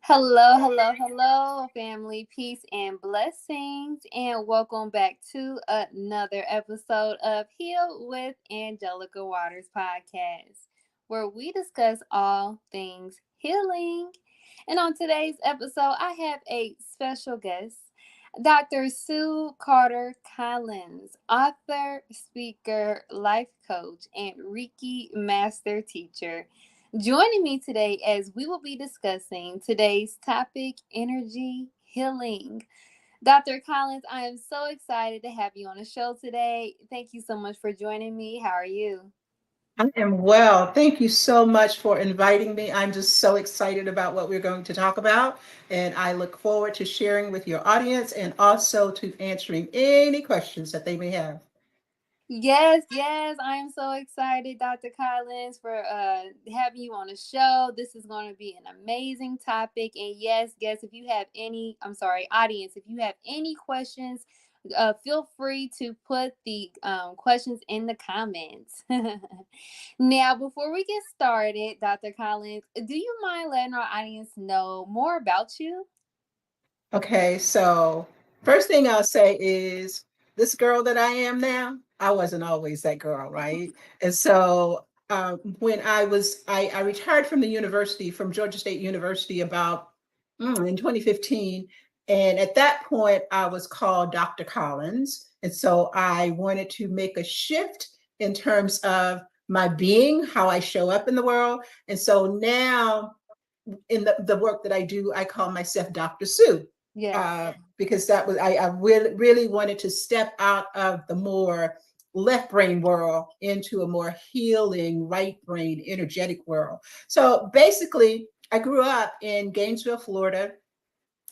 Hello, hello, hello, family, peace and blessings, and welcome back to another episode of Heal with Angelica Waters podcast, where we discuss all things healing. And on today's episode, I have a special guest, Dr. Sue Carter Collins, author, speaker, life coach, and Reiki master teacher. Joining me today as we will be discussing today's topic, energy healing. Dr. Collins, I am so excited to have you on the show today. Thank you so much for joining me. How are you? I am well. Thank you so much for inviting me. I'm just so excited about what we're going to talk about, and I look forward to sharing with your audience and also to answering any questions that they may have. Yes, yes, I am so excited, Dr. Collins, for having you on the show. This is going to be an amazing topic. And yes, guys, if you have any, I'm sorry, audience, if you have any questions, feel free to put the questions in the comments. Now, before we get started, Dr. Collins, do you mind letting our audience know more about you? Okay, so first thing I'll say is this girl that I am now, I wasn't always that girl, right? And so when I retired from the university, from Georgia State University about in 2015. And at that point, I was called Dr. Collins. And so I wanted to make a shift in terms of my being, how I show up in the world. And so now in the work that I do, I call myself Dr. Sue. Yes. Because that was I really wanted to step out of the more left brain world into a more healing right brain energetic world. So basically, I grew up in Gainesville, Florida.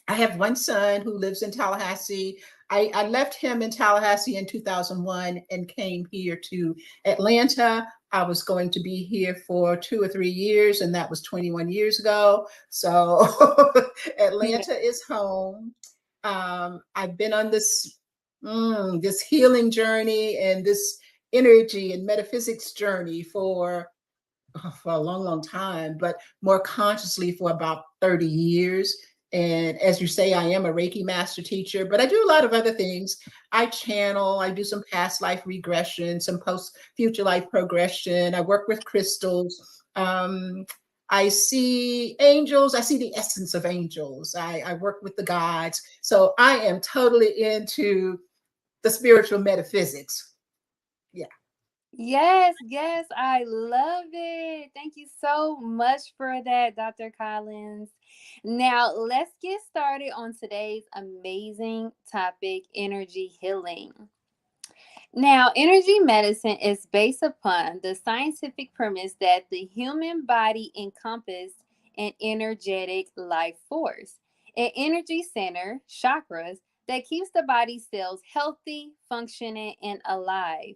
I have one son who lives in Tallahassee. I left him in Tallahassee in 2001 and came here to Atlanta. I was going to be here for 2 or 3 years, and that was 21 years ago. So Yeah. Atlanta is home. I've been on this healing journey and this energy and metaphysics journey for a long, long time, but more consciously for about 30 years. And as you say, I am a Reiki master teacher, but I do a lot of other things. I channel, I do some past life regression, some post future life progression. I work with crystals. I see angels. I see the essence of angels. I work with the gods. So I am totally into the spiritual metaphysics. Yeah. Yes, yes, I love it. Thank you so much for that, Dr. Collins. Now, let's get started on today's amazing topic, energy healing. Now, energy medicine is based upon the scientific premise that the human body encompasses an energetic life force, an energy center, chakras, that keeps the body cells healthy, functioning, and alive.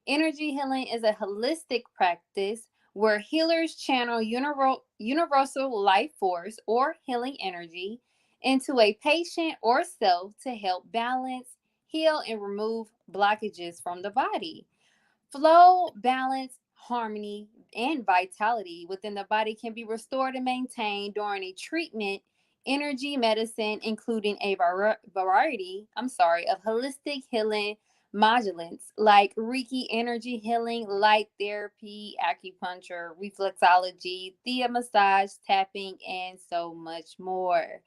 Energy healing is a holistic practice where healers channel universal life force or healing energy into a patient or self to help balance, heal, and remove blockages from the body. Flow, balance, harmony, and vitality within the body can be restored and maintained during a treatment. Energy medicine, including a variety, of holistic healing modulants like Reiki energy healing, light therapy, acupuncture, reflexology, thea massage, tapping, and so much more.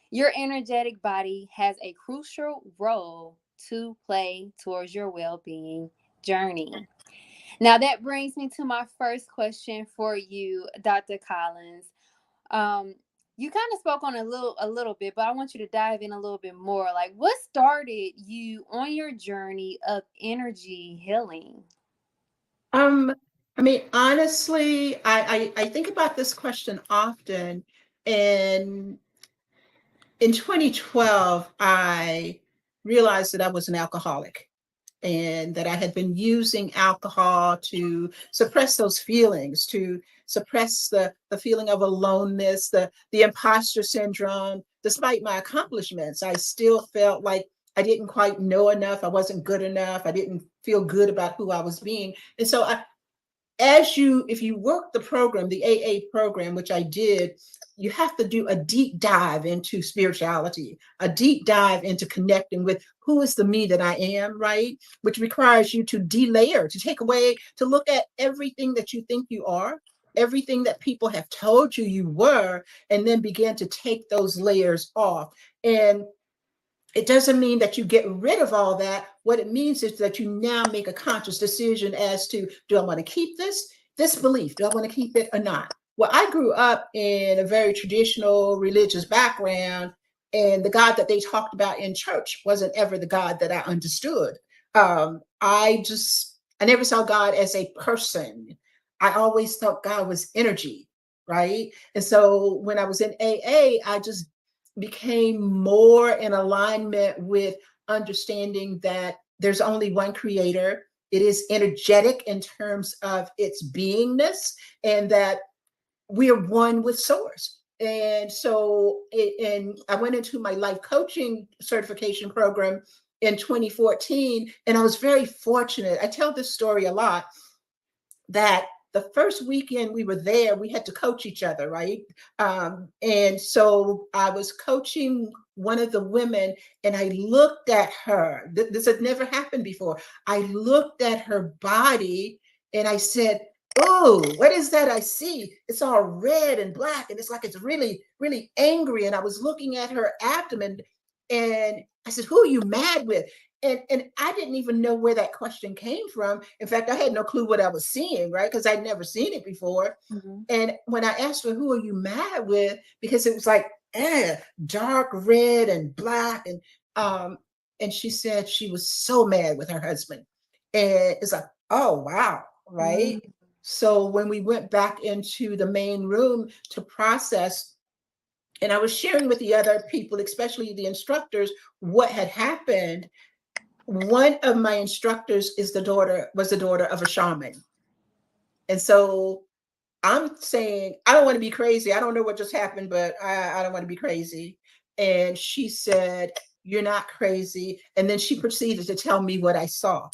Your energetic body has a crucial role to play towards your well being journey. Now, that brings me to my first question for you, Dr. Collins. Um, you kind of spoke on a little bit, but I want you to dive in a little bit more. Like, what started you on your journey of energy healing? Um, I mean, honestly, I think about this question often. And in 2012, I realized that I was an alcoholic and that I had been using alcohol to suppress those feelings, to suppress the feeling of aloneness, the imposter syndrome. Despite my accomplishments, I still felt like I didn't quite know enough. I wasn't good enough. I didn't feel good about who I was being. And so if you work the program, the AA program, which I did, you have to do a deep dive into spirituality, a deep dive into connecting with who is the me that I am, right? Which requires you to delayer, to take away, to look at everything that you think you are, everything that people have told you you were, and then begin to take those layers off. And it doesn't mean that you get rid of all that. What it means is that you now make a conscious decision as to, do I want to keep this belief? Do I want to keep it or not? Well, I grew up in a very traditional religious background, and the God that they talked about in church wasn't ever the God that I understood. I never saw God as a person. I always thought God was energy, right? And so when I was in AA, I just became more in alignment with understanding that there's only one creator. It is energetic in terms of its beingness, and that we are one with source. And so, and I went into my life coaching certification program in 2014, and I was very fortunate. I tell this story a lot, that the first weekend we were there, we had to coach each other, right? And so I was coaching one of the women, and I looked at her. This had never happened before. I looked at her body and I said, "Oh, what is that I see? It's all red and black, and it's like it's really, really angry." And I was looking at her abdomen, and I said, "Who are you mad with?" And I didn't even know where that question came from. In fact, I had no clue what I was seeing, right? Because I'd never seen it before. Mm-hmm. And when I asked her, "Who are you mad with?" Because it was like, dark red and black. Um, and she said she was so mad with her husband. And it's like, oh, wow, right? Mm-hmm. So when we went back into the main room to process, and I was sharing with the other people, especially the instructors, what had happened. One of my instructors was the daughter of a shaman. And so I'm saying, I don't want to be crazy. I don't know what just happened, but I don't want to be crazy. And she said, "You're not crazy." And then she proceeded to tell me what I saw.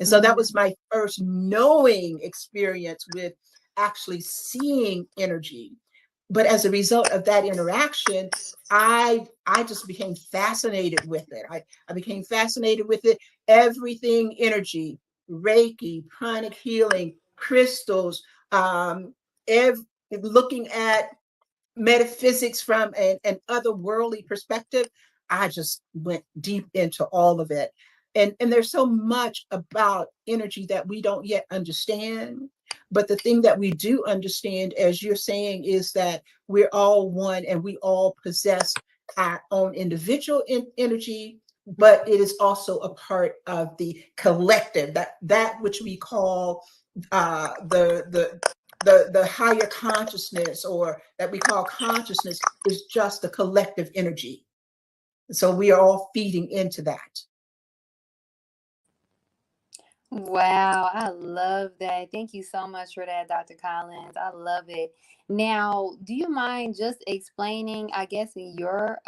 And so that was my first knowing experience with actually seeing energy. But as a result of that interaction, I just became fascinated with it. I became fascinated with it. Everything energy, Reiki, pranic healing, crystals, um, ev- looking at metaphysics from an otherworldly perspective. I just went deep into all of it. And there's so much about energy that we don't yet understand. But the thing that we do understand, as you're saying, is that we're all one, and we all possess our own individual energy, but it is also a part of the collective, that which we call the higher consciousness, or that we call consciousness, is just the collective energy. So we are all feeding into that. Wow, I love that. Thank you so much for that, Dr. Collins. I love it. Now, do you mind just explaining, I guess, in your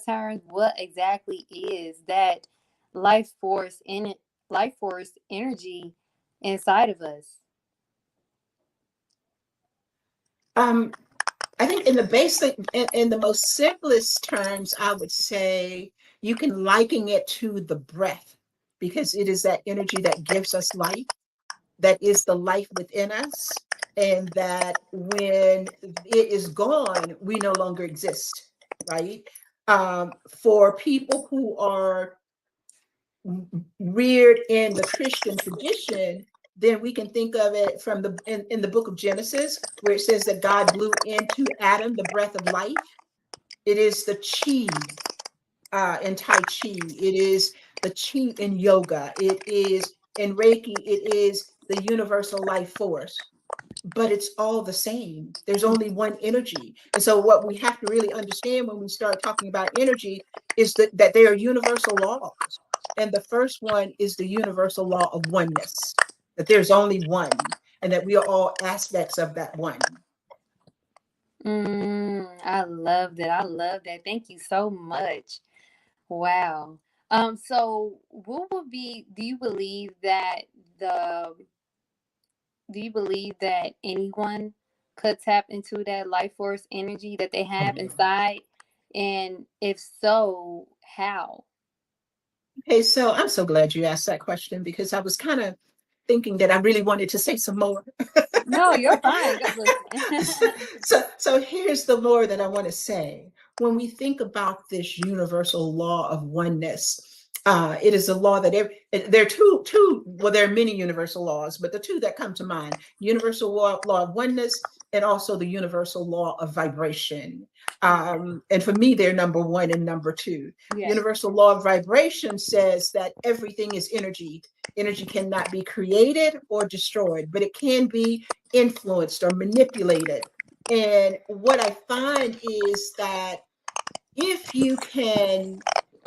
terms, what exactly is that life force in life force energy inside of us? um, I think in the basic, in the most simplest terms, I would say you can liken it to the breath, because it is that energy that gives us life, that is the life within us, and that when it is gone, we no longer exist, right? For people who are reared in the Christian tradition, then we can think of it from in the book of Genesis, where it says that God blew into Adam the breath of life. It is the chi in Tai Chi. It is the chi in yoga. It is in Reiki. It is the universal life force. But it's all the same. There's only one energy. And so what we have to really understand when we start talking about energy is that there are universal laws. And the first one is the universal law of oneness, that there's only one, and that we are all aspects of that one. I love that. I love that. Thank you so much. Wow. So what would be, do you believe that the Do you believe that anyone could tap into that life force energy that they Oh have yeah. inside? And if so, how? Okay, so I'm so glad you asked that question because I was kind of thinking that I really wanted to say some more. No, you're fine. Go, listen. So here's the more that I want to say. When we think about this universal law of oneness, it is a law that there are well, there are many universal laws, but the two that come to mind: universal law of oneness, and also the universal law of vibration. And for me, they're number one and number two. Yes. Universal law of vibration says that everything is energy. Energy cannot be created or destroyed, but it can be influenced or manipulated. And what I find is that if you can,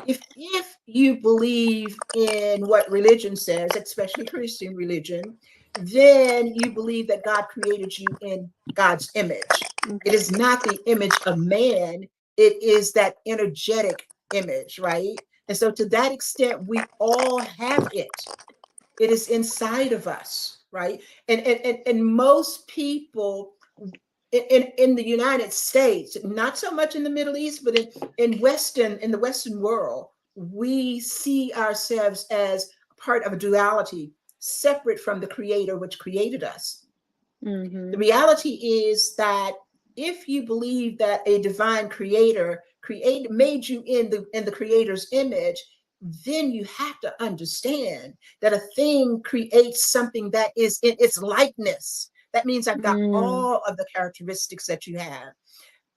if you believe in what religion says, especially Christian religion, then you believe that God created you in God's image. It is Okay. not the image of man, it is that energetic image, right? And so to that extent, we all have it. It is inside of us, right? And most people in the United States, not so much in the Middle East, but in the Western world, we see ourselves as part of a duality, separate from the Creator which created us. The Mm-hmm. reality is that if you believe that a divine creator made you in the creator's image, then you have to understand that a thing creates something that is in its likeness. That means I've got Mm. all of the characteristics that you have.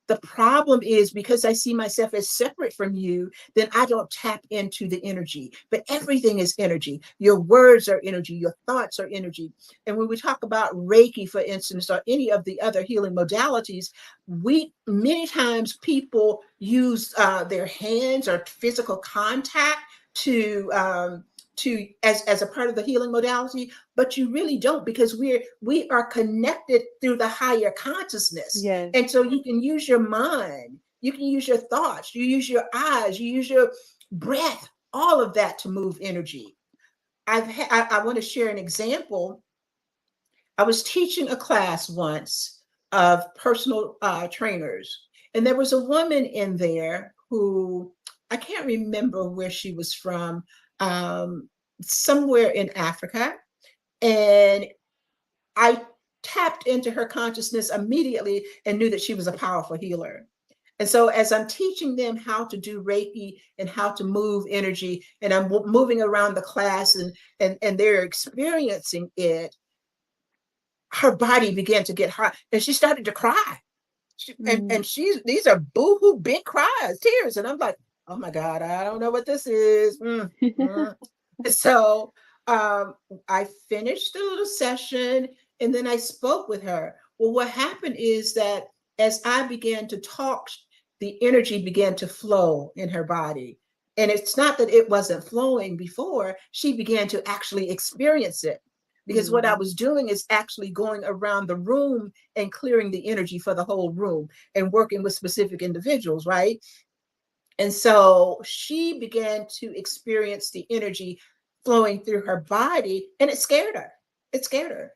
The problem is because I see myself as separate from you, then I don't tap into the energy. But everything is energy. Your words are energy, your thoughts are energy. And when we talk about Reiki, for instance, or any of the other healing modalities, we many times people use their hands or physical contact to as a part of the healing modality, but you really don't, because we are connected through the higher consciousness. Yes. And so you can use your mind, you can use your thoughts, you use your eyes, you use your breath, all of that to move energy. I want to share an example. I was teaching a class once of personal trainers, and there was a woman in there who, I can't remember where she was from, um, somewhere in Africa. And I tapped into her consciousness immediately and knew that she was a powerful healer. And so, as I'm teaching them how to do Reiki and how to move energy, and I'm moving around the class, and they're experiencing it, her body began to get hot, and she started to cry. Mm. And she's these are boohoo big cries, tears, and I'm like, oh my God, I don't know what this is. Mm. So um, I finished the little session, and then I spoke with her. Well, what happened is that as I began to talk, the energy began to flow in her body. And it's not that it wasn't flowing before, she began to actually experience it. Because what I Mm. was doing is actually going around the room and clearing the energy for the whole room and working with specific individuals, right? And so she began to experience the energy flowing through her body, and it scared her. It scared her.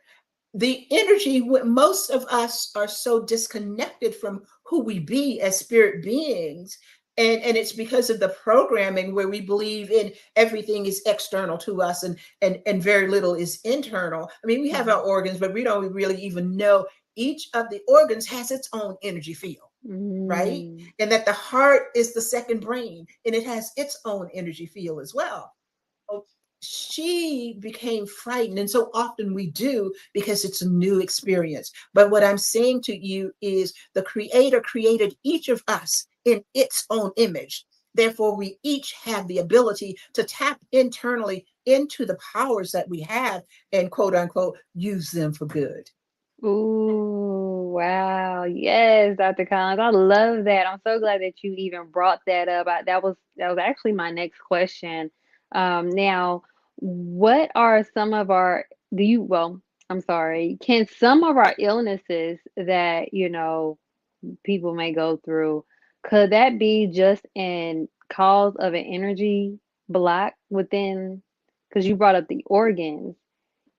The energy, most of us are so disconnected from who we be as spirit beings. And it's because of the programming where we believe in everything is external to us, and very little is internal. I mean, we have our organs, but we don't really even know each of the organs has its own energy field, right? Mm. And that the heart is the second brain and it has its own energy field as well. So she became frightened. And so often we do, because it's a new experience. But what I'm saying to you is the Creator created each of us in its own image. Therefore, we each have the ability to tap internally into the powers that we have and, quote unquote, use them for good. Ooh, wow. Yes, Dr. Collins. I love that. I'm so glad that you even brought that up. That was actually my next question. Now, what are some of our do you well, I'm sorry. Can some of our illnesses that, people may go through, could that be just in cause of an energy block within, because you brought up the organs.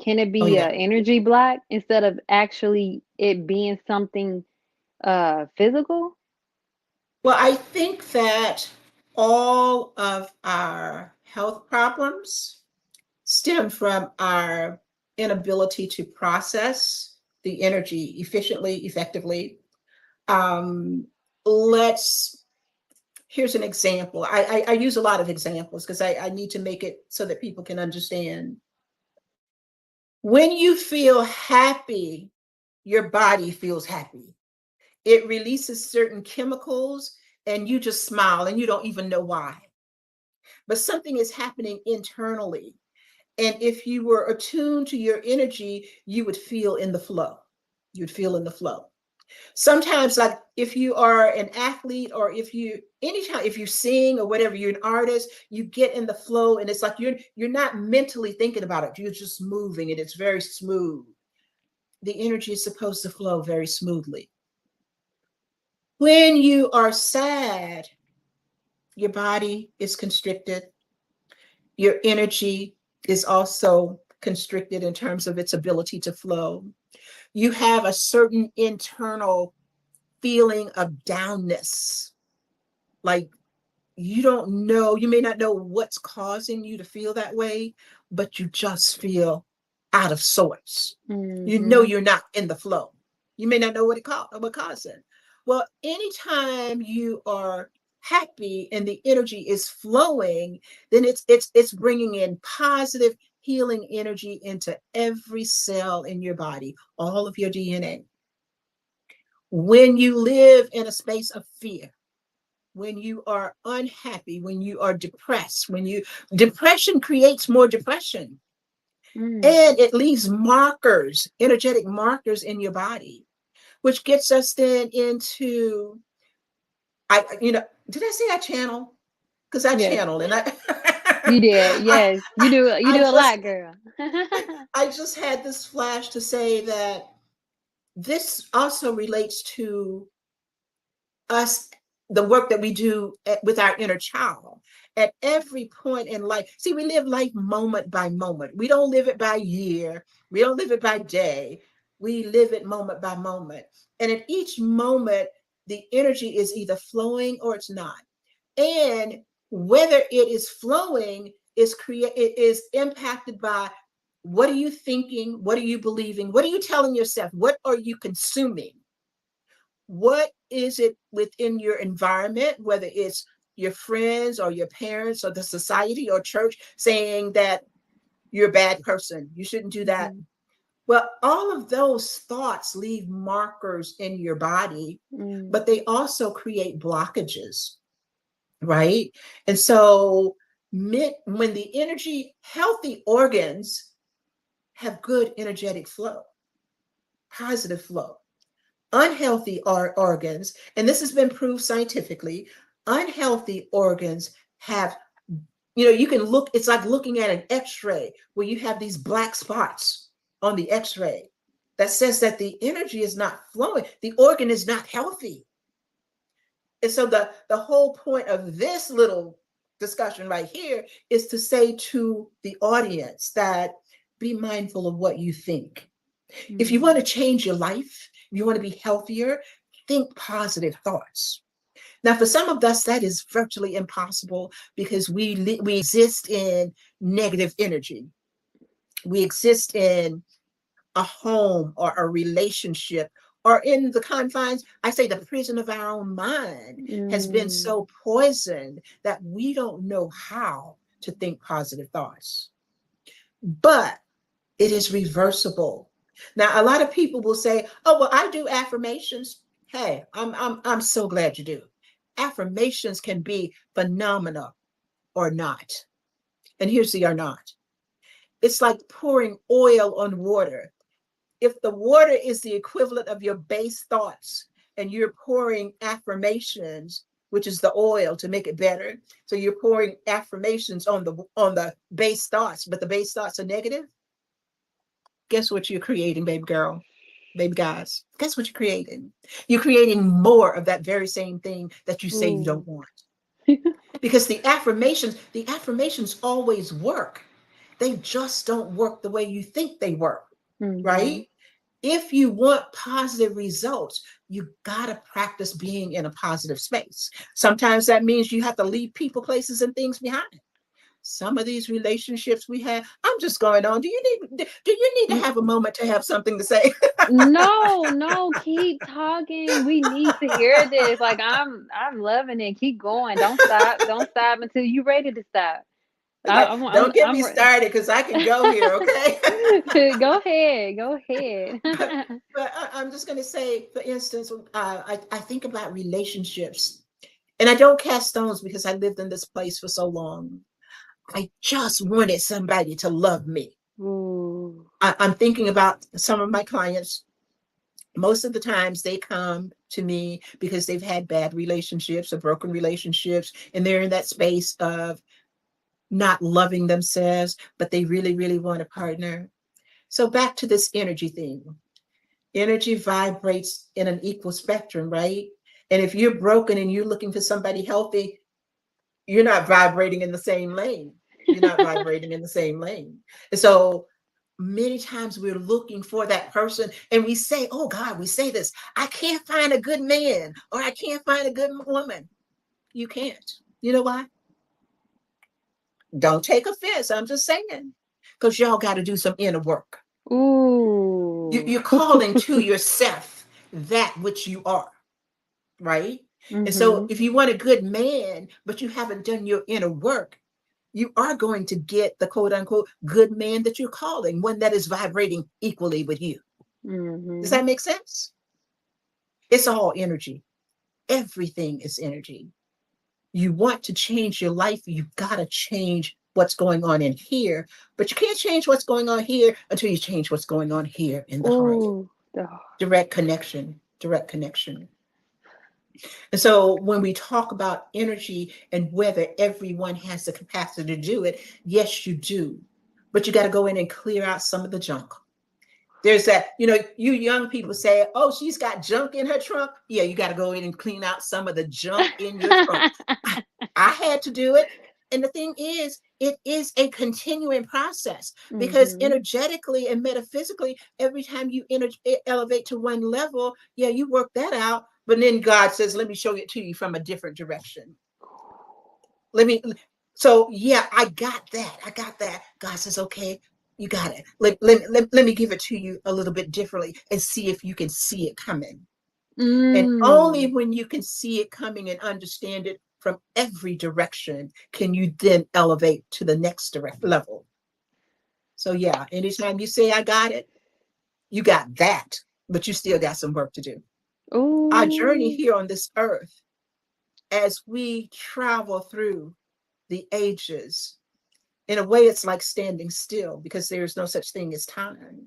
Can it Oh be yeah. a energy block instead of actually it being something physical? Well, I think that all of our health problems stem from our inability to process the energy efficiently, effectively. Um, let's Here's an example. I use a lot of examples because I need to make it so that people can understand. When you feel happy, your body feels happy. It releases certain chemicals and you just smile and you don't even know why. But something is happening internally. And if you were attuned to your energy, you would feel in the flow. You'd feel in the flow. Sometimes, like if you are an athlete or anytime if you sing or whatever, you're an artist, you get in the flow and it's like you're not mentally thinking about it. You're just moving and it's very smooth. The energy is supposed to flow very smoothly. When you are sad, your body is constricted. Your energy is also constricted in terms of its ability to flow. You have a certain internal feeling of downness, like you may not know what's causing you to feel that way, but you just feel out of sorts. You know Mm-hmm. you're not in the flow. You may not know what caused it. Well, anytime you are happy and the energy is flowing, then it's bringing in positive healing energy into every cell in your body, all of your DNA. When you live in a space of fear, when you are unhappy, when you are depressed, depression creates more depression, Mm. and it leaves markers, energetic markers in your body, which gets us then into did I say I channel? Because I Yes, channel and I you did. I Yes, you do. You I do a just lot, girl. I just had this flash to say that this also relates to us, the work that we do with our inner child at every point in life. See, we live life moment by moment. We don't live it by year. We don't live it by day. We live it moment by moment. And at each moment, the energy is either flowing or it's not. And whether it is flowing it is impacted by what are you thinking? What are you believing? What are you telling yourself? What are you consuming? What is it within your environment, whether it's your friends or your parents or the society or church saying that you're a bad person, you shouldn't do that? Mm-hmm. Well, all of those thoughts leave markers in your body, Mm. but they also create blockages, right? And so when the energy, healthy organs have good energetic flow, positive flow. Unhealthy organs, and this has been proved scientifically, unhealthy organs have, you can look, it's like looking at an x-ray where you have these black spots on the x-ray that says that the energy is not flowing, the organ is not healthy. And so the whole point of this little discussion right here is to say to the audience that be mindful of what you think. If you want Mm. to change your life, if you want to be healthier, think positive thoughts. Now, for some of us, that is virtually impossible because we exist in negative energy. We exist in a home or a relationship or in the confines. I say the prison of our own mind has been Mm. so poisoned that we don't know how to think positive thoughts. But it is reversible. Now, a lot of people will say, "Oh, well, I do affirmations." Hey, I'm so glad you do. Affirmations can be phenomenal or not. And here's the or not. It's like pouring oil on water. If the water is the equivalent of your base thoughts and you're pouring affirmations, which is the oil to make it better, so you're pouring affirmations on the base thoughts, but the base thoughts are negative, guess what you're creating, baby girl, baby guys? Guess what you're creating? You're creating more of that very same thing that you say you Ooh. don't want. Because the affirmations always work. They just don't work the way you think they work, Mhm. right? If you want positive results, you got to practice being in a positive space. Sometimes that means you have to leave people, places, and things behind. Some of these relationships we have, I'm just going on. Do you need to N- have a moment to have something to say? No, no, keep talking. We need to hear this. Like I'm loving it. Keep going. Don't stop. Don't stop until you ready to stop. Don't get me I'm re- started because I can go here, okay? Go ahead. Go ahead. But I'm just going to say, for instance, I think about relationships, and I don't cast stones because I lived in this place for so long. I just wanted somebody to love me. Ooh. I'm thinking about some of my clients. Most of the times they come to me because they've had bad relationships or broken relationships, and they're in that space of not loving themselves, but they really, really want a partner. So back to this energy thing. Energy vibrates in an equal spectrum, right? And if you're broken and you're looking for somebody healthy, you're not vibrating in the same lane. You're not vibrating in the same lane. And so many times we're looking for that person and we say, oh God, we say this, I can't find a good man or I can't find a good woman. You can't. You know why? Don't take offense. I'm just saying. Because y'all got to do some inner work. Ooh. You're calling to yourself that which you are, right? And so Mhm. if you want a good man, but you haven't done your inner work, you are going to get the quote unquote good man that you're calling, one that is vibrating equally with you. Does Mhm. that make sense? It's all energy. Everything is energy. You want to change your life, you've got to change what's going on in here. But you can't change what's going on here until you change what's going on here in the heart. Ooh. Direct connection, direct connection. And so when we talk about energy and whether everyone has the capacity to do it, yes, you do. But you got to go in and clear out some of the junk. There's that, you young people say, oh, she's got junk in her trunk. Yeah, you got to go in and clean out some of the junk in your trunk. I had to do it. And the thing is, it is a continuing process because Mhm. energetically and metaphysically, every time you elevate to one level, yeah, you work that out. But then God says, let me show it to you from a different direction. Let me, so yeah, I got that. I got that. God says, okay, you got it. Let me give it to you a little bit differently and see if you can see it coming. And only Mm. when you can see it coming and understand it from every direction can you then elevate to the next direct level. So yeah, anytime you say I got it, you got that, but you still got some work to do. Our journey Ooh. here on this earth, as we travel through the ages, in a way, it's like standing still because there's no such thing as time.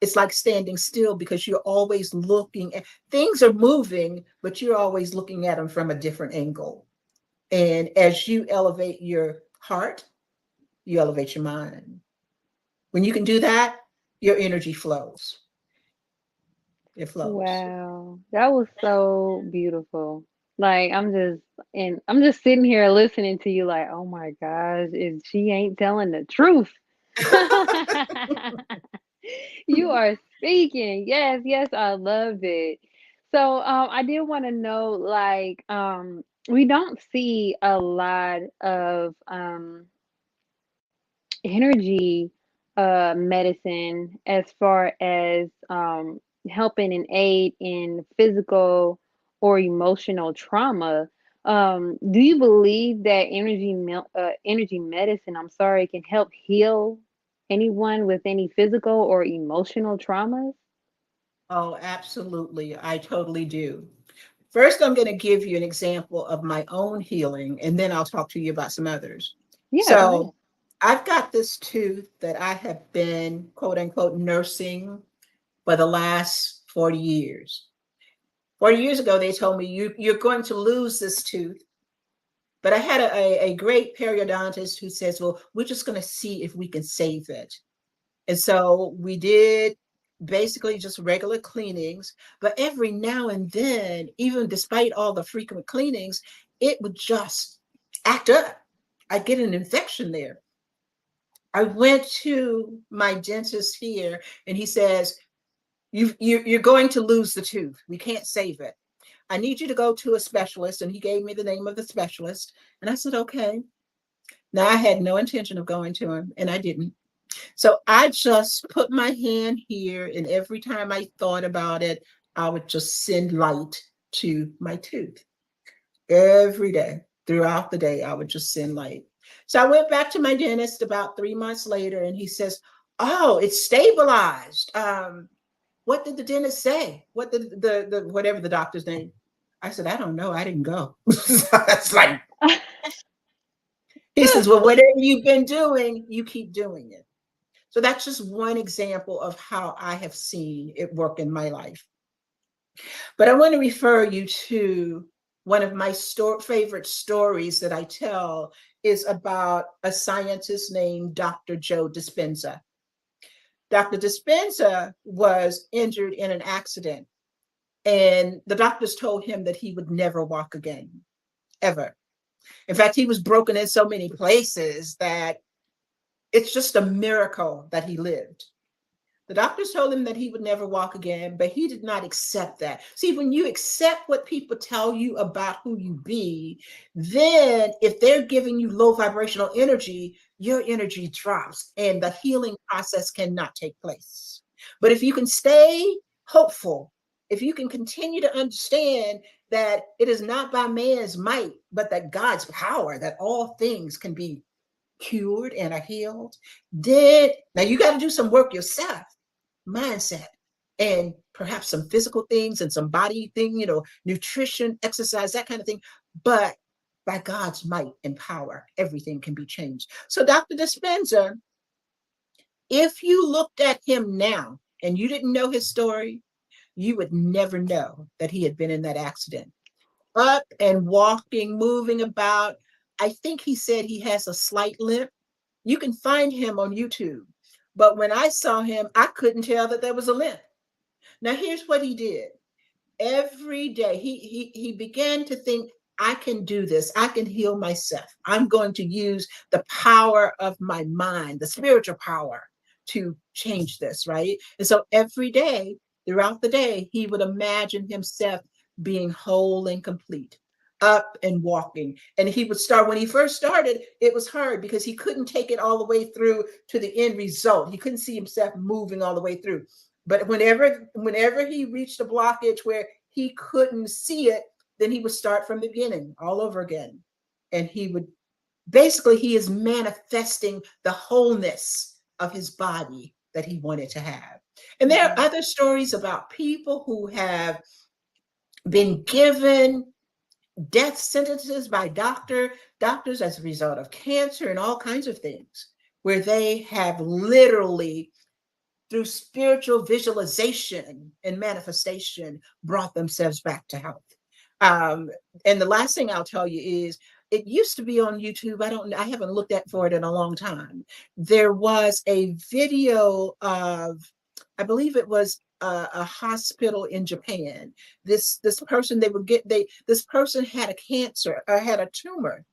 It's like standing still because you're always looking at things are moving, but you're always looking at them from a different angle. And as you elevate your heart, you elevate your mind. When you can do that, your energy flows. It flows. Wow. That was so beautiful. Like I'm just sitting here listening to you like, "Oh my gosh, is she ain't telling the truth." You are speaking. Yes, yes, I love it. So, I did want to know, like, we don't see a lot of energy medicine as far as helping and aid in physical or emotional trauma. Do you believe that energy medicine, I'm sorry, can help heal anyone with any physical or emotional traumas? Oh, absolutely. I totally do. First, I'm going to give you an example of my own healing, and then I'll talk to you about some others. Yeah, go ahead. So, I've got this tooth that I have been, quote unquote, nursing for the last 40 years. 40 years ago, they told me you're going to lose this tooth. But I had a great periodontist who says, well, we're just going to see if we can save it. And so we did basically just regular cleanings. But every now and then, even despite all the frequent cleanings, it would just act up. I'd get an infection there. I went to my dentist here, and he says, you're going to lose the tooth. We can't save it. I need you to go to a specialist. And he gave me the name of the specialist. And I said, okay. Now, I had no intention of going to him, and I didn't. So I just put my hand here, and every time I thought about it, I would just send light to my tooth. Every day, throughout the day, I would just send light. So I went back to my dentist about 3 months later, and he says, "Oh, it's stabilized." What did the dentist say? What did the whatever the doctor's name? I said, "I don't know. I didn't go." It's like he says, "Well, whatever you've been doing, you keep doing it." So that's just one example of how I have seen it work in my life. But I want to refer you to one of my favorite stories that I tell is about a scientist named Dr. Joe Dispenza. Dr. Dispenza was injured in an accident, and the doctors told him that he would never walk again, ever. In fact, he was broken in so many places that it's just a miracle that he lived. The doctors told him that he would never walk again, but he did not accept that. See, when you accept what people tell you about who you be, then if they're giving you low vibrational energy, your energy drops and the healing process cannot take place. But if you can stay hopeful, if you can continue to understand that it is not by man's might, but that God's power, that all things can be cured and are healed, then now you got to do some work yourself, mindset, and perhaps some physical things and some body thing, nutrition, exercise, that kind of thing. But by God's might and power, everything can be changed. So Dr. Dispenza, if you looked at him now and you didn't know his story, you would never know that he had been in that accident. Up and walking, moving about. I think he said he has a slight limp. You can find him on YouTube. But when I saw him, I couldn't tell that there was a limp. Now, here's what he did. Every day, he began to think, I can do this. I can heal myself. I'm going to use the power of my mind, the spiritual power, to change this, right? And so every day, throughout the day, he would imagine himself being whole and complete, up and walking. And he would start, when he first started, it was hard because he couldn't take it all the way through to the end result. He couldn't see himself moving all the way through. But whenever he reached a blockage where he couldn't see it, then he would start from the beginning all over again. And he would basically, he is manifesting the wholeness of his body that he wanted to have. And there are other stories about people who have been given death sentences by doctors as a result of cancer and all kinds of things, where they have literally, through spiritual visualization and manifestation, brought themselves back to health. Um, and the last thing I'll tell you is, it used to be on YouTube. I haven't looked at for it in a long time. There was a video of, I believe it was a hospital in Japan. This person, this person had a cancer, had a tumor.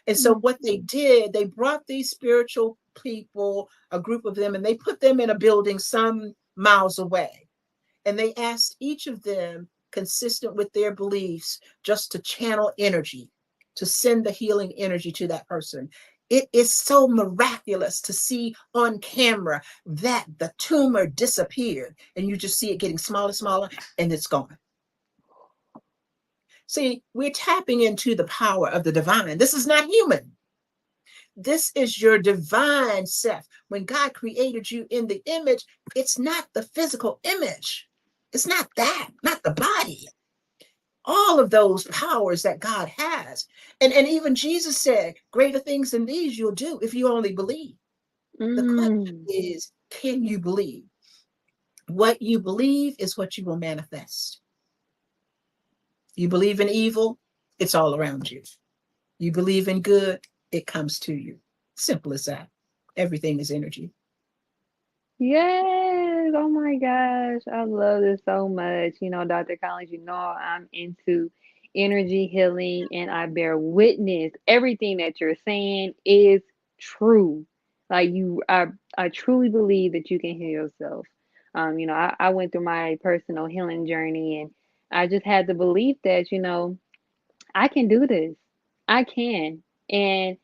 And so what they did, they brought these spiritual people, a group of them, and they put them in a building some miles away. And they asked each of them, consistent with their beliefs, just to channel energy, to send the healing energy to that person. It is so miraculous to see on camera that the tumor disappeared and you just see it getting smaller, smaller, and it's gone. See, we're tapping into the power of the divine. This is not human. This is your divine self. When God created you in the image, it's not the physical image. It's not that, not the body. All of those powers that God has. And even Jesus said, greater things than these you'll do if you only believe. The question Mm. is, can you believe? What you believe is what you will manifest. You believe in evil, it's all around you. You believe in good, it comes to you. Simple as that. Everything is energy. Yes. Oh my gosh. I love this so much. Dr. Collins, I'm into energy healing and I bear witness. Everything that you're saying is true. Like I truly believe that you can heal yourself. I went through my personal healing journey, and I just had the belief that, I can do this. I can. And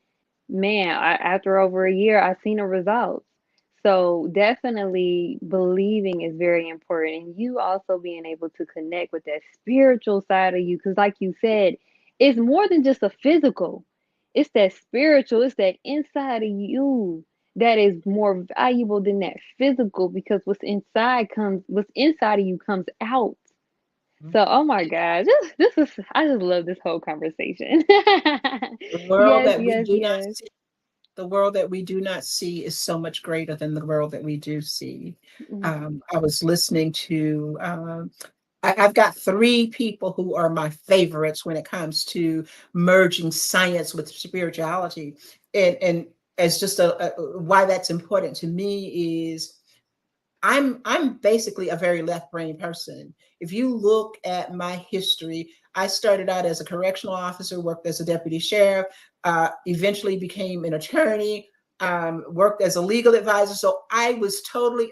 man, after over a year, I've seen the results. So definitely believing is very important. And you also being able to connect with that spiritual side of you. Because, like you said, it's more than just a physical, it's that spiritual, it's that inside of you that is more valuable than that physical, because what's inside of you comes out. So, oh my God, this is, I just love this whole conversation. The world Yes, that we yes, do not yes. see, the world that we do not see is so much greater than the world that we do see. Mm, I was listening to, I've got three people who are my favorites when it comes to merging science with spirituality. And as just why that's important to me is I'm basically a very left brain person. If you look at my history, I started out as a correctional officer, worked as a deputy sheriff, eventually became an attorney, worked as a legal advisor. So I was totally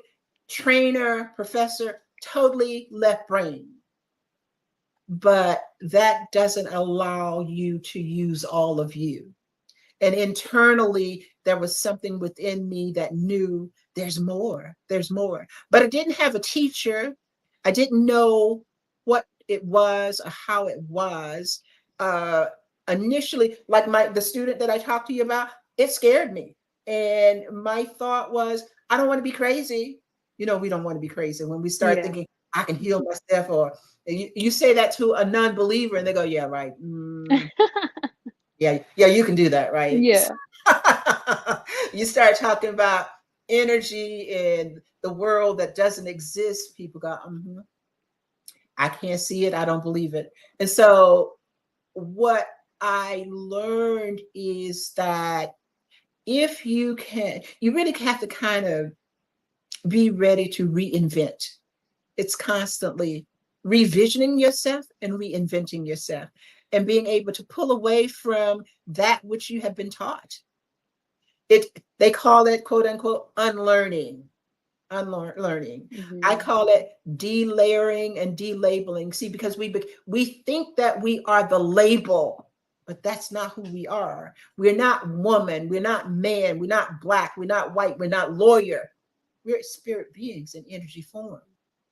trainer, professor, totally left brain. But that doesn't allow you to use all of you. And internally, there was something within me that knew there's more. But I didn't have a teacher. I didn't know what it was or how it was. Uh, Initially, like the student that I talked to you about, it scared me. And my thought was, I don't want to be crazy. We don't want to be crazy when we start yeah. thinking, I can heal myself, or you say that to a non-believer and they go, yeah, right. Yeah, yeah, you can do that, right? Yeah. You start talking about energy and the world that doesn't exist. People go, I can't see it. I don't believe it. And so, what I learned is that if you can, you really have to kind of be ready to reinvent. It's constantly revisioning yourself and reinventing yourself and being able to pull away from that which you have been taught. They call it, quote unquote, unlearning. I Hmm. call it delayering and delabeling. See, because we think that we are the label, but that's not who we are. We're not woman, we're not man, we're not black, we're not white, we're not lawyer. We're spirit beings in energy form.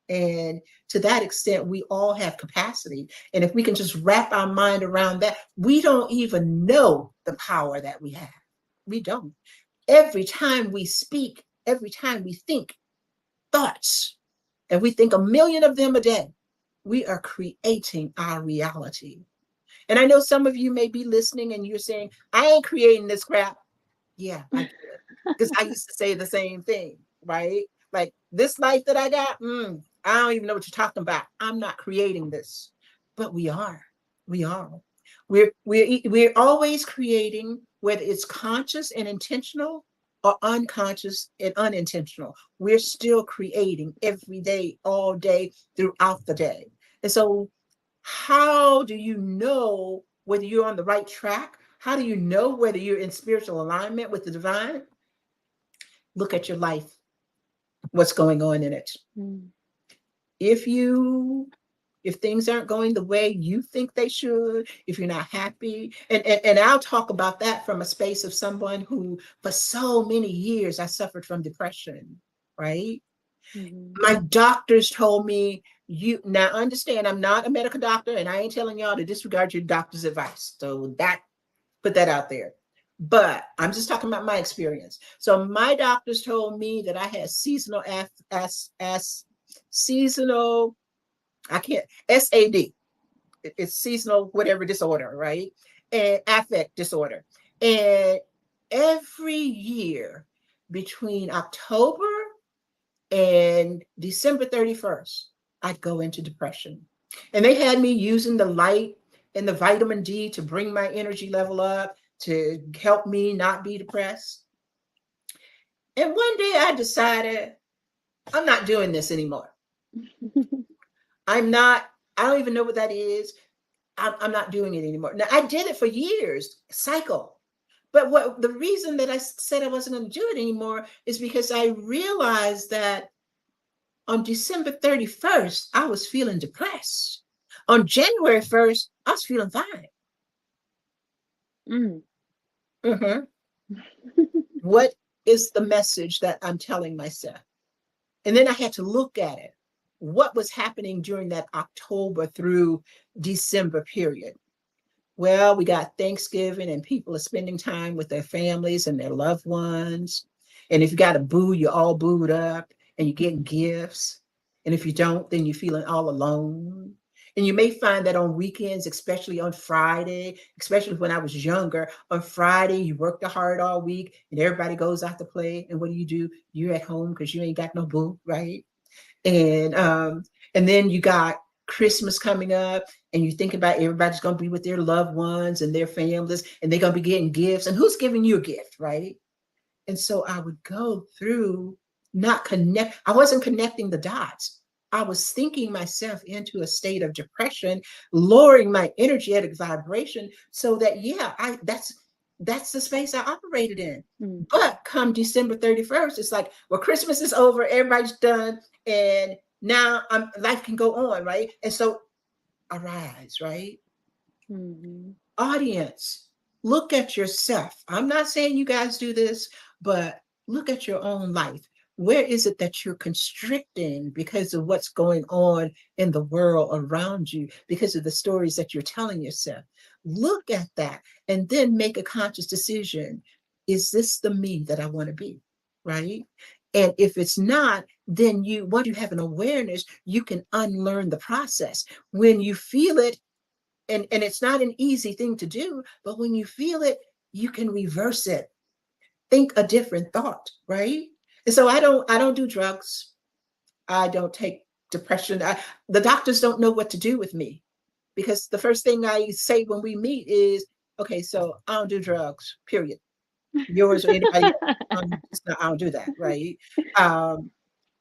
And to that extent, we all have capacity. And if we can just wrap our mind around that, we don't even know the power that we have. We don't. Every time we speak, every time we think thoughts, and we think a million of them a day, we are creating our reality. And I know some of you may be listening and you're saying, I ain't creating this crap. Yeah, I get it. Because I used to say the same thing, right? Like this life that I got, I don't even know what you're talking about. I'm not creating this. But we are. We are. We're always creating, whether it's conscious and intentional or unconscious and unintentional. We're still creating every day, all day, throughout the day. And so, how do you know whether you're on the right track? How do you know whether you're in spiritual alignment with the divine? Look at your life, what's going on in it. Mm. If you if things aren't going the way you think they should, if you're not happy, and I'll talk about that from a space of someone who for so many years I suffered from depression, right? Hmm. My doctors told me, you now understand, I'm not a medical doctor and I ain't telling y'all to disregard your doctor's advice. So that put that out there. But I'm just talking about my experience. So my doctors told me that I had seasonal seasonal, I can't, SAD. It's seasonal whatever disorder, right? And affect disorder. And every year between October and December 31st, I'd go into depression. And they had me using the light and the vitamin D to bring my energy level up, to help me not be depressed. And one day I decided I'm not doing this anymore. I'm not, I don't even know what that is. I'm not doing it anymore. Now, I did it for years, cycle. But what the reason that I said I wasn't going to do it anymore is because I realized that on December 31st, I was feeling depressed. On January 1st, I was feeling fine. Mm. Mhm. What is the message that I'm telling myself? And then I had to look at it. What was happening during that October through December period? Well, we got Thanksgiving and people are spending time with their families and their loved ones. And if you got a boo, you're all booed up and you're getting gifts. And if you don't, then you're feeling all alone. And you may find that on weekends, especially on Friday, especially when I was younger, on Friday, you worked hard all week and everybody goes out to play. And what do? You're at home because you ain't got no boo, right? and and then you got Christmas coming up, and you think about everybody's going to be with their loved ones and their families, and they're going to be getting gifts, and who's giving you a gift, right? And so I would go through not connect. I wasn't connecting the dots. I was thinking myself into a state of depression, lowering my energetic vibration, so that yeah, I that's the space I operated in. Mm. But come December 31st, it's like, well, Christmas is over, everybody's done, and now life can go on, right? And so arise, right? Mhm. Audience, look at yourself. I'm not saying you guys do this, but look at your own life. Where is it that you're constricting because of what's going on in the world around you, because of the stories that you're telling yourself? Look at that and then make a conscious decision. Is this the me that I want to be? Right? And if it's not, then once you have an awareness, you can unlearn the process. When you feel it, and it's not an easy thing to do, but when you feel it, you can reverse it. Think a different thought, right? And so I don't do drugs. I don't take depression. The doctors don't know what to do with me, because the first thing I say when we meet is, okay, so I don't do drugs, period. Yours or anybody else. I don't do that, right? um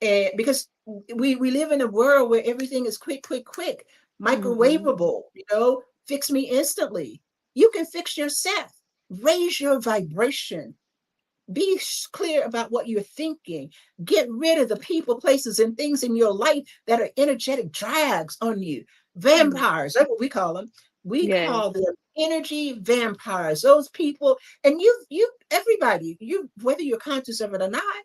and because we live in a world where everything is quick, quick, quick, Mhm. microwavable, fix me instantly. You can fix yourself. Raise your vibration. Be clear about what you're thinking. Get rid of the people, places, and things in your life that are energetic drags on you. Mm. Vampires, that's what we call them. We Yes. call them energy vampires. Those people, and everybody, whether you're conscious of it or not,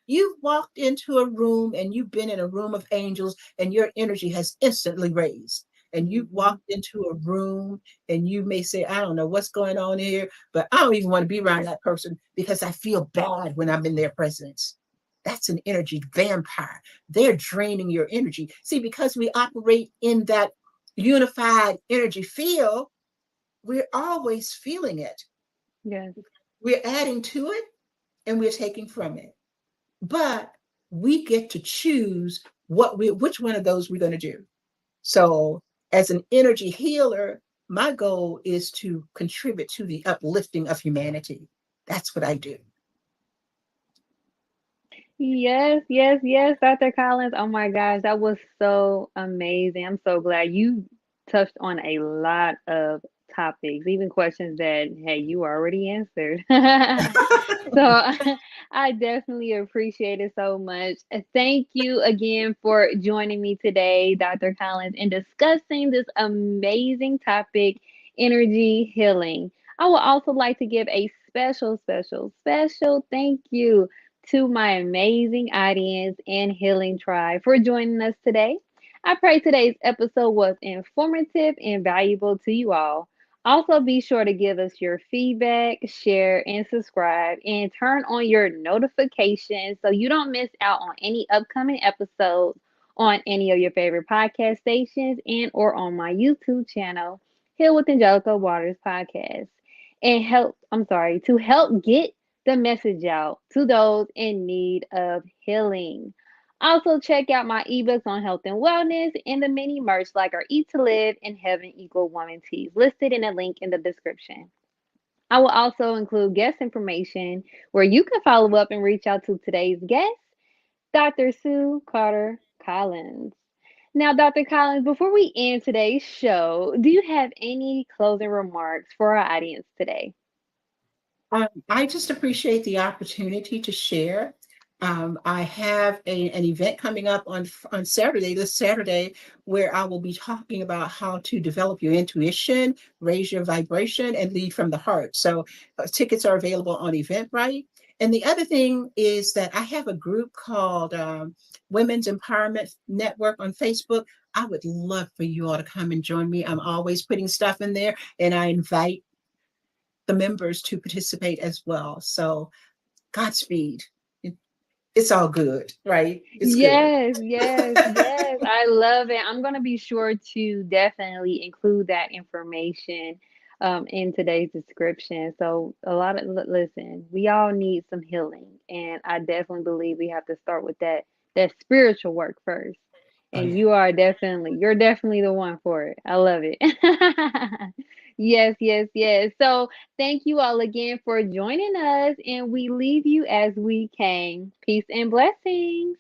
you've walked into a room and you've been in a room of angels and your energy has instantly raised. And you've Mhm. walked into a room and you may say, I don't know what's going on here, but I don't even want to be around that person because I feel bad when I'm in their presence. That's an energy vampire. They're draining your energy. See, because we operate in that unified energy field, we're always feeling it. Yes. We're adding to it and we're taking from it. But we get to choose which one of those we're going to do. So as an energy healer, my goal is to contribute to the uplifting of humanity. That's what I do. Yes, yes, yes, Dr. Collins. Oh my gosh, that was so amazing. I'm so glad you touched on a lot of topics, even questions that, hey, you already answered. So I definitely appreciate it so much. Thank you again for joining me today, Dr. Collins, and discussing this amazing topic, energy healing. I would also like to give a special, special, special thank you to my amazing audience and healing tribe for joining us today. I pray today's episode was informative and valuable to you all. Also, be sure to give us your feedback, share, and subscribe, and turn on your notifications so you don't miss out on any upcoming episodes on any of your favorite podcast stations and or on my YouTube channel, Heal with Angelica Waters Podcast. And to help get the message out to those in need of healing. Also, check out my ebooks on health and wellness and the mini merch like our Eat to Live and Heaven Equal Woman tees listed in a link in the description. I will also include guest information where you can follow up and reach out to today's guest, Dr. Sue Carter Collins. Now, Dr. Collins, before we end today's show, do you have any closing remarks for our audience today? I just appreciate the opportunity to share. I have an event coming up on Saturday, this Saturday, where I will be talking about how to develop your intuition, raise your vibration, and lead from the heart. So tickets are available on Eventbrite. And the other thing is that I have a group called Women's Empowerment Network on Facebook. I would love for you all to come and join me. I'm always putting stuff in there, and I invite the members to participate as well. So Godspeed. It's all good, right? It's good. Yes, yes, yes. I love it. I'm gonna be sure to definitely include that information in today's description. So a lot of listen, we all need some healing, and I definitely believe we have to start with that spiritual work first. Oh And yeah. you're definitely the one for it. I love it. Yes, yes, yes. So thank you all again for joining us, and we leave you as we came. Peace and blessings.